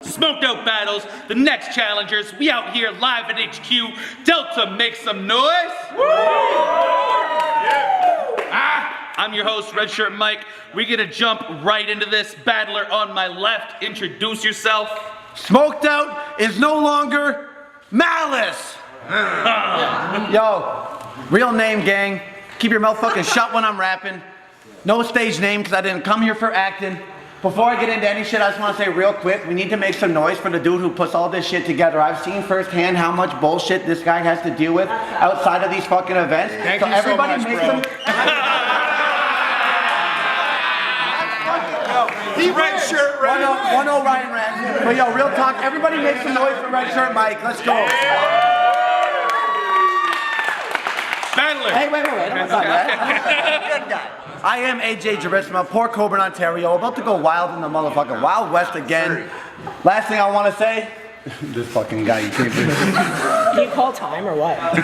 Smoked out battles, the next challengers, we out here live at HQ. Delta, make some noise. I'm your host, Redshirt Mike. We're gonna jump right into this. Battler on my left, introduce yourself. Smoked out is no longer Malice. Yo, real name, gang. Keep your mouth fucking shut when I'm rapping. No stage name, because I didn't come here for acting. Before I get into any shit, I just want to say real quick, we need to make some noise for the dude who puts all this shit together. I've seen firsthand how much bullshit this guy has to deal with outside of these fucking events. Thank you so much, bro. He red shirt, right? 1-0 Ryan Rand. But yo, real talk, everybody make some noise for Redshirt Mike. Let's go. Battler. Hey, wait. I'm not that. Good guy. I am AJ Jarrett from Port Colborne, Ontario, about to go wild in the motherfucking Wild West again. Last thing I want to say, this fucking guy, you can't do. Can you call time or what? Time.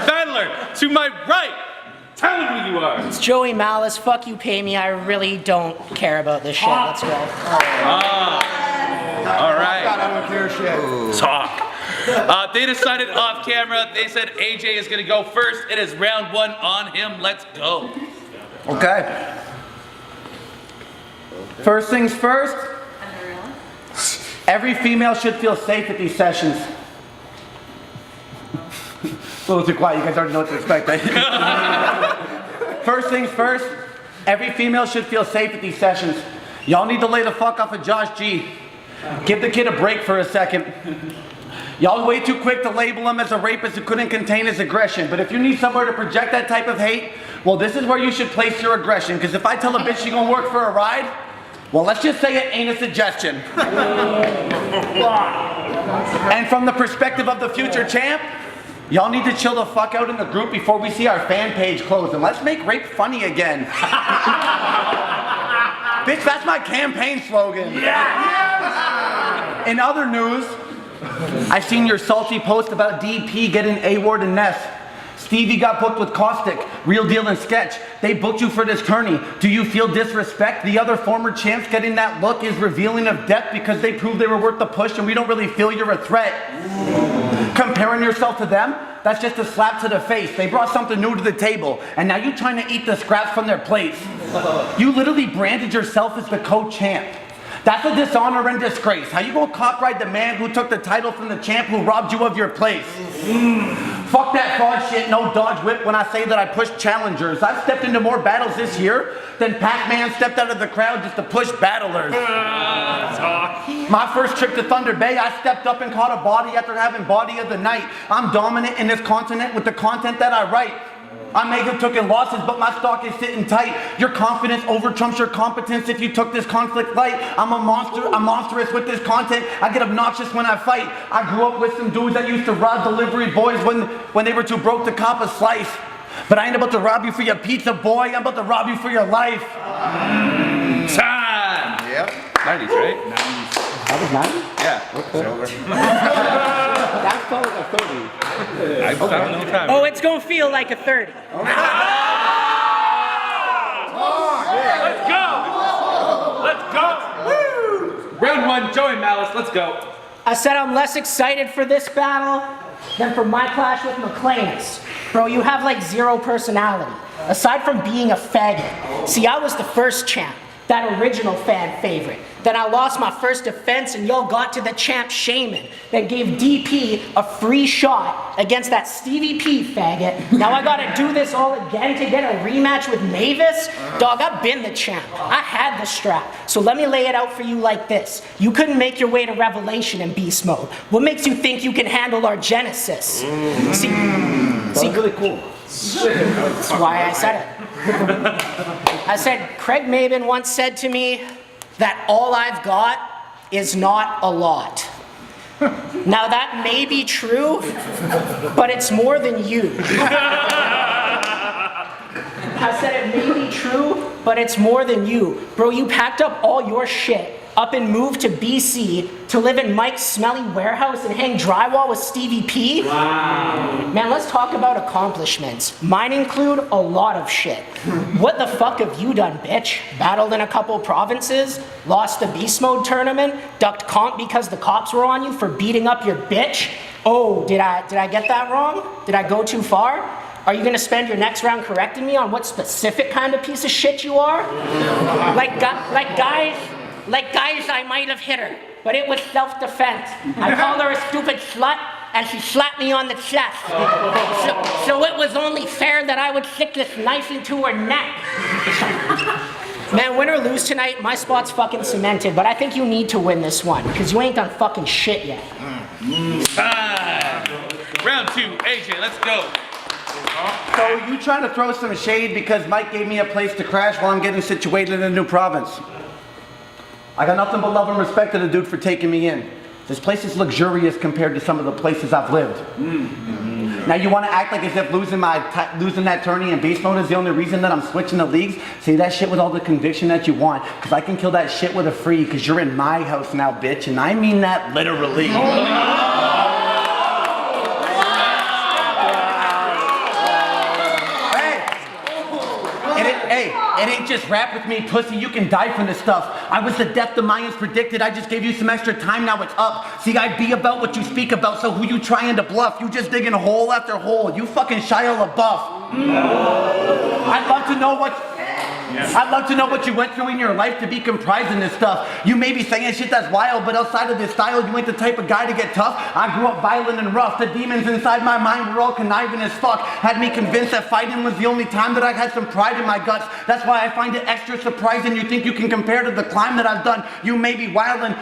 Battler, to my right, tell me who you are. It's Joey Malice. Fuck you, pay me. I really don't care about this shit. Let's go. All right. I don't care shit. Talk. They decided off camera, they said AJ is gonna go first. It is round 1 on him. Let's go. Okay. First things first, every female should feel safe at these sessions. A little too quiet, you guys already know what to expect. First things first, every female should feel safe at these sessions. Y'all need to lay the fuck off of Josh G. Give the kid a break for a second. Y'all way too quick to label him as a rapist who couldn't contain his aggression. But if you need somewhere to project that type of hate, well, this is where you should place your aggression. Because if I tell a bitch she gonna work for a ride, well, let's just say it ain't a suggestion. And from the perspective of the future champ, y'all need to chill the fuck out in the group before we see our fan page close. And let's make rape funny again. Bitch, that's my campaign slogan. Yeah. In other news, I've seen your salty post about DP getting A-Ward and Ness. Stevie got booked with Caustic, Real Deal and Sketch. They booked you for this tourney. Do you feel disrespect? The other former champs getting that look is revealing of depth because they proved they were worth the push and we don't really feel you're a threat. Comparing yourself to them? That's just a slap to the face. They brought something new to the table and now you're trying to eat the scraps from their plates. You literally branded yourself as the co-champ. That's a dishonor and disgrace. How you gonna cop ride the man who took the title from the champ who robbed you of your place? Fuck that fraud shit, no dodge whip when I say that I push challengers. I've stepped into more battles this year than Pac-Man stepped out of the crowd just to push battlers. My first trip to Thunder Bay, I stepped up and caught a body after having body of the night. I'm dominant in this continent with the content that I write. I may have taken losses, but my stock is sitting tight. Your confidence over trumps your competence if you took this conflict light. I'm a monster, I'm monstrous with this content. I get obnoxious when I fight. I grew up with some dudes that used to rob delivery boys when they were too broke to cop a slice. But I ain't about to rob you for your pizza, boy. I'm about to rob you for your life. Time! Yep. 90s, right? 90s. That was 90? Yeah. That felt like a 30. I don't know time. Oh, it's gonna feel like a 30. Let's go! Woo! Round 1, Joey Malice, let's go. I said I'm less excited for this battle than for my clash with McClanus. Bro, you have like zero personality. Aside from being a faggot. See, I was the first champ. That original fan favorite. Then I lost my first defense and y'all got to the champ Shaman. Then gave DP a free shot against that Stevie P faggot. Now I gotta do this all again to get a rematch with Mavis? Dog, I've been the champ. I had the strap. So let me lay it out for you like this. You couldn't make your way to Revelation in beast mode. What makes you think you can handle our Genesis? See, really cool. that's why I said it. I said, Craig Maben once said to me that all I've got is not a lot. Now that may be true, but it's more than you. I said it may be true, but it's more than you. Bro, you packed up all your shit up and moved to BC to live in Mike's smelly warehouse and hang drywall with Stevie P? Wow. Man, let's talk about accomplishments. Mine include a lot of shit. What the fuck have you done, bitch? Battled in a couple provinces, lost the Beast Mode tournament, ducked comp because the cops were on you for beating up your bitch? Oh, did I get that wrong? Did I go too far? Are you gonna spend your next round correcting me on what specific kind of piece of shit you are? Like guys, I might have hit her, but it was self-defense. I called her a stupid slut, and she slapped me on the chest. So it was only fair that I would stick this knife into her neck. Man, win or lose tonight, my spot's fucking cemented, but I think you need to win this one, because you ain't done fucking shit yet. Time. Round 2, AJ, let's go. So you trying to throw some shade because Mike gave me a place to crash while I'm getting situated in a new province. I got nothing but love and respect to the dude for taking me in. This place is luxurious compared to some of the places I've lived. Now you want to act like as if losing that tourney in beast mode is the only reason that I'm switching the leagues? Say that shit with all the conviction that you want, because I can kill that shit with a free, because you're in my house now, bitch, and I mean that literally. Hey, it ain't just rap with me, pussy. You can die from this stuff. I was the death the Mayans predicted. I just gave you some extra time, now it's up. See, I be about what you speak about, so who you trying to bluff? You just digging hole after hole. You fucking Shia LaBeouf. I'd love to know what you went through in your life to be comprising this stuff. You may be saying shit that's wild, but outside of this style, you ain't the type of guy to get tough. I grew up violent and rough. The demons inside my mind were all conniving as fuck. Had me convinced that fighting was the only time that I had some pride in my guts. That's why I find it extra surprising you think you can compare to the climb that I've done. You may be wildin',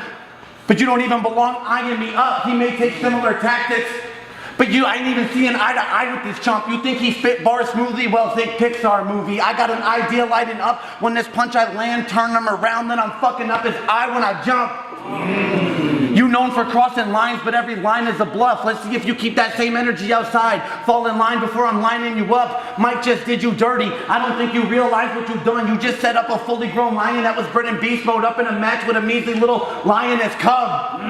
but you don't even belong eyeing me up. He may take similar tactics, but I ain't even seeing eye to eye with this chump. You think he spit bars smoothly? Well, think Pixar movie. I got an idea lighting up. When this punch I land, turn him around, then I'm fucking up his eye when I jump. You known for crossing lines, but every line is a bluff. Let's see if you keep that same energy outside. Fall in line before I'm lining you up. Mike just did you dirty. I don't think you realize what you've done. You just set up a fully grown lion that was bred in beast mode up in a match with a measly little lioness cub.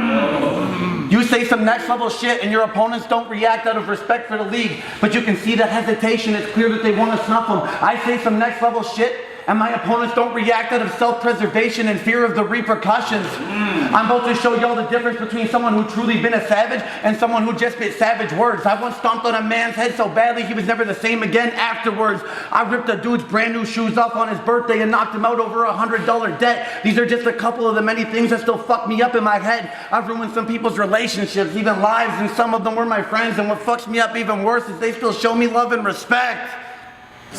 You say some next level shit and your opponents don't react out of respect for the league, but you can see that hesitation. It's clear that they want to snuff them. I say some next level shit and my opponents don't react out of self-preservation and fear of the repercussions. I'm about to show y'all the difference between someone who truly been a savage and someone who just spit savage words. I once stomped on a man's head so badly he was never the same again afterwards. I ripped a dude's brand new shoes off on his birthday and knocked him out over a $100 debt. These are just a couple of the many things that still fuck me up in my head. I've ruined some people's relationships, even lives, and some of them were my friends, and what fucks me up even worse is they still show me love and respect.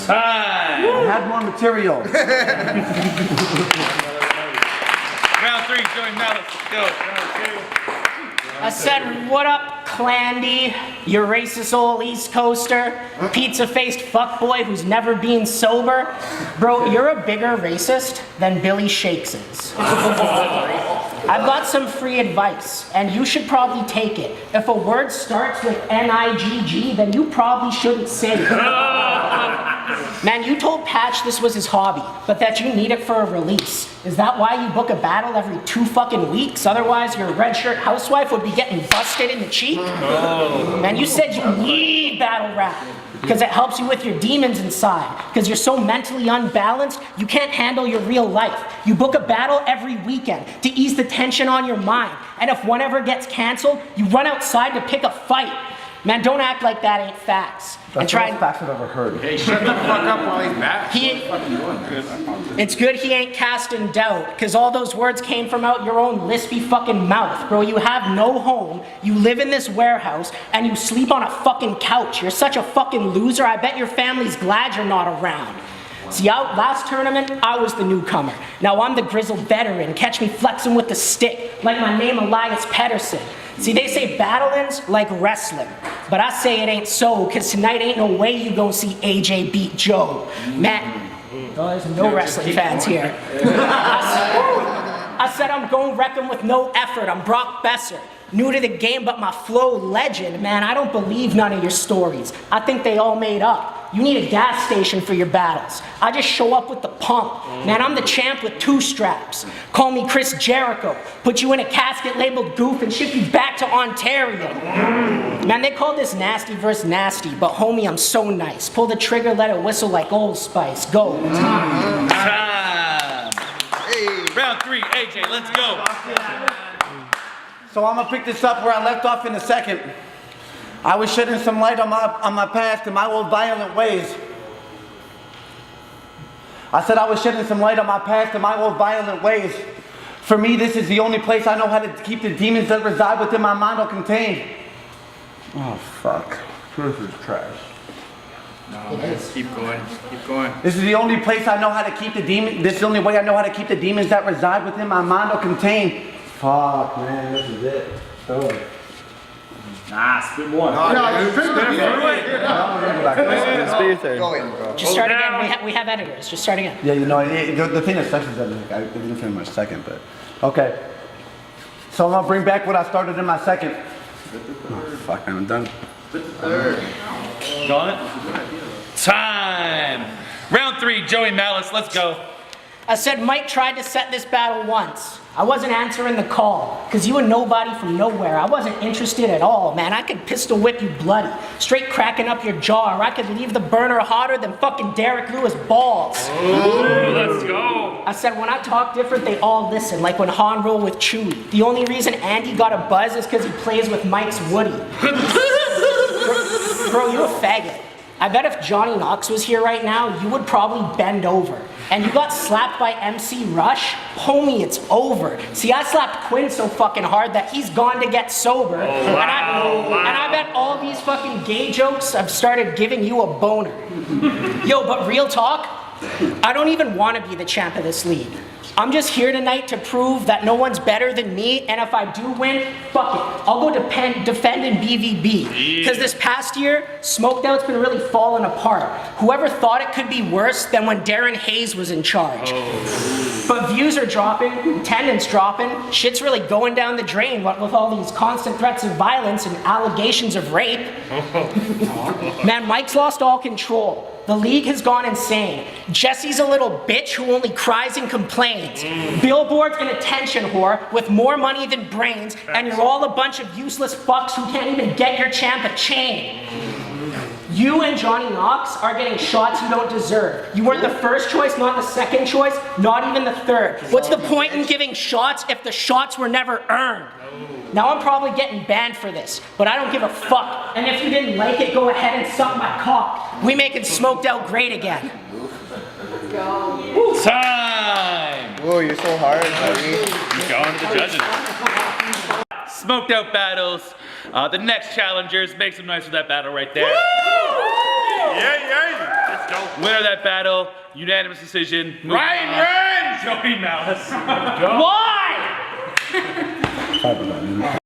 Time. I had more material. Round 3, join Malice. Let's go. Round 2. I said, what up, Clandy? You racist old East Coaster, pizza-faced fuckboy who's never been sober. Bro, you're a bigger racist than Billy Shakes is. I've got some free advice, and you should probably take it. If a word starts with N-I-G-G, then you probably shouldn't say it. Man, you told Patch this was his hobby, but that you need it for a release. Is that why you book a battle every 2 fucking weeks? Otherwise, your red shirt housewife would be getting busted in the cheek? Man, you said you need battle rap because it helps you with your demons inside. Because you're so mentally unbalanced, you can't handle your real life. You book a battle every weekend to ease the tension on your mind. And if one ever gets canceled, you run outside to pick a fight. Man, don't act like that ain't facts. That's the most facts I've ever heard. Hey, shut the fuck up while he's back. It's good he ain't casting doubt, because all those words came from out your own lispy fucking mouth. Bro, you have no home, you live in this warehouse, and you sleep on a fucking couch. You're such a fucking loser, I bet your family's glad you're not around. See, last tournament, I was the newcomer. Now I'm the grizzled veteran. Catch me flexing with the stick, like my name Elias Pedersen. See, they say battling's like wrestling, but I say it ain't so, cause tonight ain't no way you gon' see AJ beat Joe. Man, oh, there's no wrestling fans here. I said I'm gon' wreck him with no effort. I'm Brock Besser. New to the game, but my flow legend. Man, I don't believe none of your stories. I think they all made up. You need a gas station for your battles. I just show up with the pump. Man, I'm the champ with 2 straps. Call me Chris Jericho. Put you in a casket labeled Goof and ship you back to Ontario. Man, they call this nasty versus nasty, but homie, I'm so nice. Pull the trigger, let it whistle like Old Spice. Go. Time. Hey. Round 3, AJ, let's go. So I'm gonna pick this up where I left off in a second. I was shedding some light on my past and my old violent ways. I said I was shedding some light on my past and my old violent ways. For me, this is the only place I know how to keep the demons that reside within my mind all contained. Oh, fuck. This is trash. No, man, keep going. Keep going. This is the only place I know how to keep the demons. This is the only way I know how to keep the demons that reside within my mind all contained. Fuck, man, this is it. Oh. Nah, spit one. Just start again. We have editors. Just start again. Yeah, you know, the thing that sucks is that I didn't finish my second, but okay. So I'm gonna bring back what I started in my second. Oh, fuck, man, I'm done. Got it? Time. Round 3, Joey Malice, let's go. I said Mike tried to set this battle once. I wasn't answering the call, cause you were nobody from nowhere. I wasn't interested at all, man. I could pistol whip you bloody, straight cracking up your jaw, or I could leave the burner hotter than fucking Derek Lewis balls. Ooh, let's go. I said when I talk different, they all listen, like when Han rolled with Chewie. The only reason Andy got a buzz is cause he plays with Mike's Woody. Bro, you a faggot. I bet if Johnny Knox was here right now, you would probably bend over. And you got slapped by MC Rush? Homie, it's over. See, I slapped Quinn so fucking hard that he's gone to get sober. And I bet all these fucking gay jokes have started giving you a boner. Yo, but real talk, I don't even want to be the champ of this league. I'm just here tonight to prove that no one's better than me, and if I do win, fuck it. I'll go defend in BVB. Because this past year, Smoked Out's been really falling apart. Whoever thought it could be worse than when Darren Hayes was in charge. But views are dropping, attendance dropping, shit's really going down the drain, what with all these constant threats of violence and allegations of rape. Man, Mike's lost all control. The league has gone insane. Jesse's a little bitch who only cries and complains. Billboard's an attention whore with more money than brains, and you're all a bunch of useless fucks who can't even get your champ a chain. You and Johnny Knox are getting shots you don't deserve. You weren't the first choice, not the second choice, not even the third. What's the point in giving shots if the shots were never earned? Now I'm probably getting banned for this, but I don't give a fuck. And if you didn't like it, go ahead and suck my cock. We making Smoked Out great again. Time. Whoa, you're so hard, buddy. Going to the judges. Smoked Out battles. The next challengers, make some noise for that battle right there. Yeah. Let's go. Winner of that battle, unanimous decision. Ryan Rand! Joey Malice. Why?